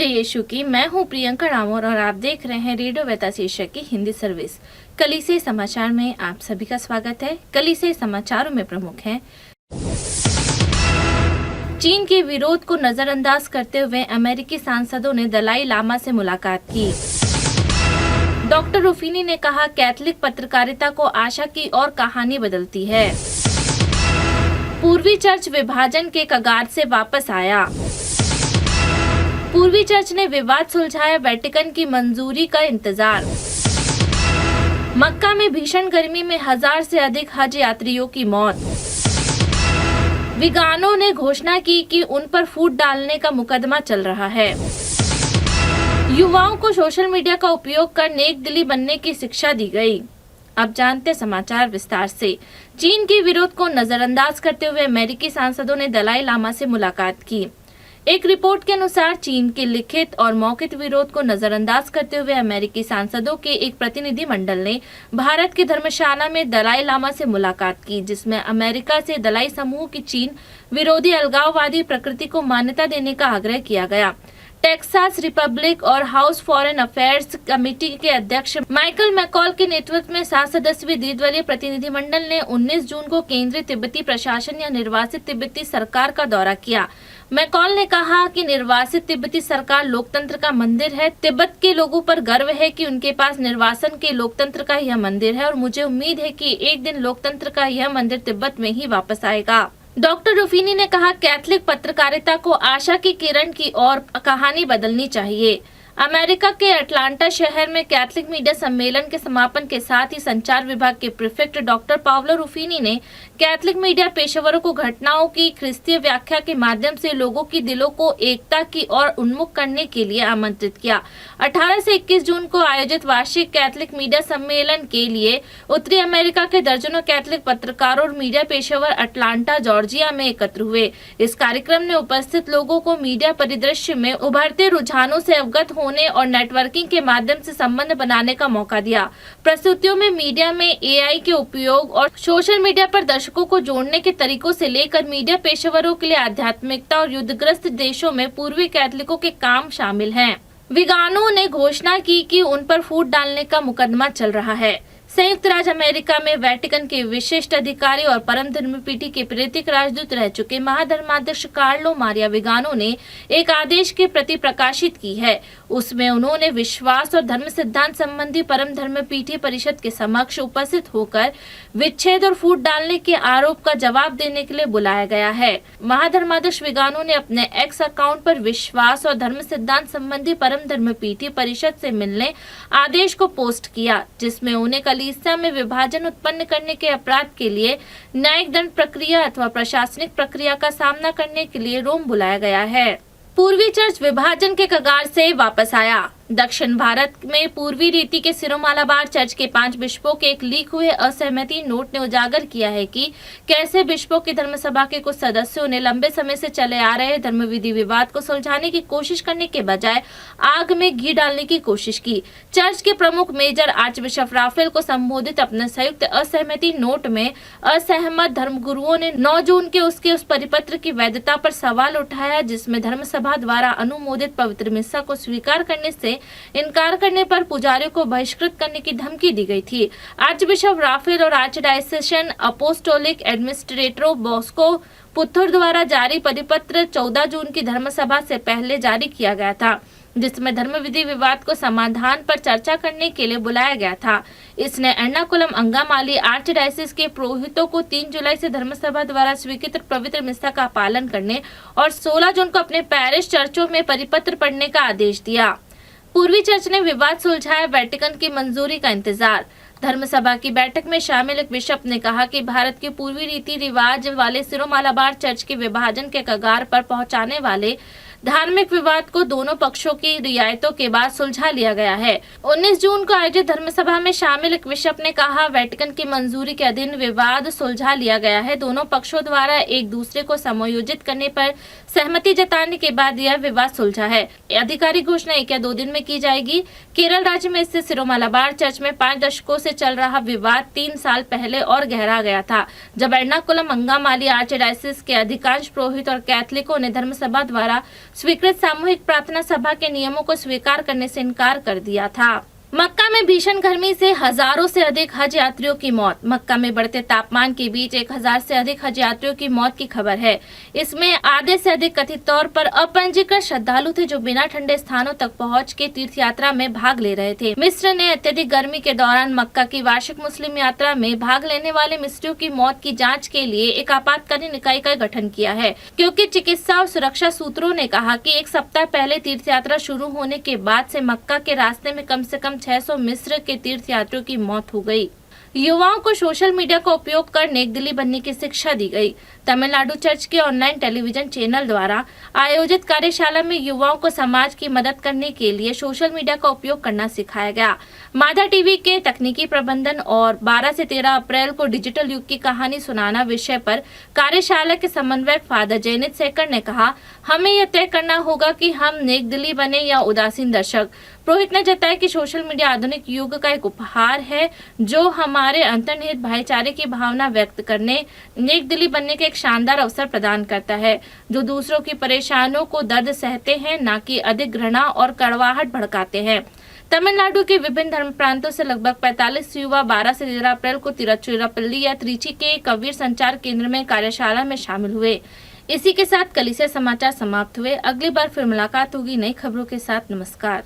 जय यीशु की। मैं हूं प्रियंका रामोर और आप देख रहे हैं रेडियो वेता शीर्षक की हिंदी सर्विस। कलीसिया समाचार में आप सभी का स्वागत है। कलीसिया समाचारों में प्रमुख हैं। चीन के विरोध को नजरअंदाज करते हुए अमेरिकी सांसदों ने दलाई लामा से मुलाकात की। डॉक्टर रुफीनी ने कहा, कैथलिक पत्रकारिता को आशा की और कहानी बदलती है। पूर्वी चर्च विभाजन के कगार से वापस आया। पूर्वी चर्च ने विवाद सुलझाया, वेटिकन की मंजूरी का इंतजार। मक्का में भीषण गर्मी में 1000 से अधिक हज यात्रियों की मौत। विगानों ने घोषणा की कि उन पर फूट डालने का मुकदमा चल रहा है। युवाओं को सोशल मीडिया का उपयोग कर नेक दिली बनने की शिक्षा दी गई। अब जानते समाचार विस्तार से। चीन के विरोध को नजरअंदाज करते हुए अमेरिकी सांसदों ने दलाई लामा से मुलाकात की। एक रिपोर्ट के अनुसार चीन के लिखित और मौखिक विरोध को नजरअंदाज करते हुए अमेरिकी सांसदों के एक प्रतिनिधि मंडल ने भारत के धर्मशाला में दलाई लामा से मुलाकात की, जिसमें अमेरिका से दलाई समूह की चीन विरोधी अलगाववादी प्रकृति को मान्यता देने का आग्रह किया गया। टेक्सास रिपब्लिक और हाउस फॉरेन अफेयर्स कमेटी के अध्यक्ष माइकल मैकॉल के नेतृत्व में 7 सदस्यीय द्विदलीय प्रतिनिधिमंडल ने 19 जून को केंद्रीय तिब्बती प्रशासन या निर्वासित तिब्बती सरकार का दौरा किया। मैकॉल ने कहा कि निर्वासित तिब्बती सरकार लोकतंत्र का मंदिर है। तिब्बत के लोगों पर गर्व है कि उनके पास निर्वासन के लोकतंत्र का यह मंदिर है और मुझे उम्मीद है कि एक दिन लोकतंत्र का यह मंदिर तिब्बत में ही वापस आएगा। डॉक्टर रुफीनी ने कहा, कैथलिक पत्रकारिता को आशा की किरण की ओर कहानी बदलनी चाहिए। अमेरिका के अटलांटा शहर में कैथलिक मीडिया सम्मेलन के समापन के साथ ही संचार विभाग के प्रीफेक्ट डॉक्टर पावलो रुफीनी ने कैथलिक मीडिया पेशेवरों को घटनाओं की ख्रिस्तीय व्याख्या के माध्यम से लोगों की दिलों को एकता की ओर उन्मुख करने के लिए आमंत्रित किया। 18 से 21 जून को आयोजित वार्षिक कैथलिक मीडिया सम्मेलन के लिए उत्तरी अमेरिका के दर्जनों कैथलिक पत्रकारों और मीडिया पेशेवर अटलांटा जॉर्जिया में एकत्र हुए। इस कार्यक्रम ने उपस्थित लोगों को मीडिया परिदृश्य में उभरते रुझानों से अवगत होने और नेटवर्किंग के माध्यम से संबंध बनाने का मौका दिया। प्रस्तुतियों में मीडिया में एआई के उपयोग और सोशल मीडिया पर दर्शकों को जोड़ने के तरीकों से लेकर मीडिया पेशेवरों के लिए आध्यात्मिकता और युद्धग्रस्त देशों में पूर्वी कैथलिकों के काम शामिल हैं। विगानों ने घोषणा की कि उन पर फूट डालने का मुकदमा चल रहा है। संयुक्त राज्य अमेरिका में वेटिकन के विशिष्ट अधिकारी और परम धर्मपीठी के प्रेरित राजदूत रह चुके महाधर्माध्यक्ष कार्लो मारिया विगानो ने एक आदेश की प्रति प्रकाशित की है। उसमें उन्होंने विश्वास और धर्म सिद्धांत संबंधी परम धर्मपीठी परिषद के समक्ष उपस्थित होकर विच्छेद और फूट डालने के आरोप का जवाब देने के लिए बुलाया गया है। महाधर्माध्यक्ष विगानो ने अपने एक्स अकाउंट पर विश्वास और धर्म सिद्धांत संबंधी परम धर्मपीठी परिषद से मिलने आदेश को पोस्ट किया, जिसमें उन्हें कलीसिया में विभाजन उत्पन्न करने के अपराध के लिए न्यायिक दंड प्रक्रिया अथवा प्रशासनिक प्रक्रिया का सामना करने के लिए रोम बुलाया गया है। पूर्वी चर्च विभाजन के कगार से वापस आया। दक्षिण भारत में पूर्वी रीति के सिरोमालाबार चर्च के 5 बिशपों के एक लीक हुए असहमति नोट ने उजागर किया है कि कैसे बिशपों की धर्मसभा के कुछ सदस्यों ने लंबे समय से चले आ रहे धर्म विधि विवाद को सुलझाने की कोशिश करने के बजाय आग में घी डालने की कोशिश की। चर्च के प्रमुख मेजर आर्चबिशप राफेल को संबोधित अपने संयुक्त असहमति नोट में असहमत धर्मगुरुओं ने 9 जून के उसके उस परिपत्र की वैधता पर सवाल उठाया, जिसमें धर्मसभा द्वारा अनुमोदित पवित्र मिस्सा को स्वीकार करने से इनकार करने पर पुजारियों को बहिष्कृत करने की धमकी दी गई थी। आर्चबिशप राफेल और आर्चडायसेशन अपोस्टोलिक एडमिनिस्ट्रेटर बॉस्को पुथुर द्वारा जारी परिपत्र 14 जून की धर्मसभा से पहले जारी किया गया था, जिसमें धर्म विधि विवाद को समाधान पर चर्चा करने के लिए बुलाया गया था। इसने एर्नाकुलम अंगामाली आर्चडायसिस के पुरोहितों को 3 जुलाई से धर्मसभा द्वारा स्वीकृत पवित्र मिस्सा का पालन करने और 16 जून को अपने पैरिश चर्चों में परिपत्र पढ़ने का आदेश दिया। पूर्वी चर्च ने विवाद सुलझाया, वेटिकन की मंजूरी का इंतजार। धर्मसभा की बैठक में शामिल एक बिशप ने कहा कि भारत के पूर्वी रीति रिवाज वाले सिरोमालाबार चर्च के विभाजन के कगार पर पहुंचाने वाले धार्मिक विवाद को दोनों पक्षों की रियायतों के बाद सुलझा लिया गया है। 19 जून को आयोजित धर्मसभा में शामिल एक बिशप ने कहा, वेटिकन की मंजूरी के अधीन विवाद सुलझा लिया गया है। दोनों पक्षों द्वारा एक दूसरे को समायोजित करने पर सहमति जताने के बाद यह विवाद सुलझा है। आधिकारिक घोषणा 1 या 2 दिन में की जाएगी। केरल राज्य में स्थित सिरो मलाबार चर्च में 5 दशकों से चल रहा विवाद 3 साल पहले और गहरा गया था, जब एर्नाकुलम अंगामाली आर्चडायसिस के अधिकांश पुरोहित और कैथलिकों ने धर्मसभा द्वारा स्वीकृत सामूहिक प्रार्थना सभा के नियमों को स्वीकार करने से इनकार कर दिया था। मक्का में भीषण गर्मी से हजारों से अधिक हज यात्रियों की मौत। मक्का में बढ़ते तापमान के बीच 1000 से अधिक हज यात्रियों की मौत की खबर है। इसमें आधे से अधिक कथित तौर पर अपंजीकृत श्रद्धालु थे, जो बिना ठंडे स्थानों तक पहुंच के तीर्थ यात्रा में भाग ले रहे थे। मिस्र ने अत्यधिक गर्मी के दौरान मक्का की वार्षिक मुस्लिम यात्रा में भाग लेने वाले मिस्रियों की मौत की जाँच के लिए एक आपातकालीन इकाई का गठन किया है, क्योंकि चिकित्सा और सुरक्षा सूत्रों ने कहा कि एक सप्ताह पहले तीर्थ यात्रा शुरू होने के बाद से मक्का के रास्ते में कम से कम 600 मिस्र के तीर्थयात्रियों की मौत हो गई। युवाओं को सोशल मीडिया का उपयोग कर नेकदिली बनने की शिक्षा दी गई। तमिलनाडु चर्च के ऑनलाइन टेलीविजन चैनल द्वारा आयोजित कार्यशाला में युवाओं को समाज की मदद करने के लिए सोशल मीडिया का उपयोग करना सिखाया गया। मादा टीवी के तकनीकी प्रबंधन और 12 से 13 अप्रैल को डिजिटल युग की कहानी सुनाना विषय पर कार्यशाला के समन्वयक फादर जैनित सेकर ने कहा, हमें यह तय करना होगा कि हम नेकदिली बने या उदासीन दर्शक। पुरोहित ने जताया कि सोशल मीडिया आधुनिक युग का एक उपहार है, जो हमारे अंतर्निहित भाईचारे की भावना व्यक्त करने, नेकदिली बनने का एक शानदार अवसर प्रदान करता है, जो दूसरों की परेशानियों को दर्द सहते हैं, न कि अधिक घृणा और कड़वाहट भड़काते हैं। तमिलनाडु के विभिन्न धर्म प्रांतों से लगभग 45 युवा 12 से 13 अप्रैल को तिरुचिरापल्ली या त्रिची के कबीर संचार केंद्र में कार्यशाला में शामिल हुए। इसी के साथ कलीसिया समाचार समाप्त हुए। अगली बार फिर मुलाकात होगी नई खबरों के साथ। नमस्कार।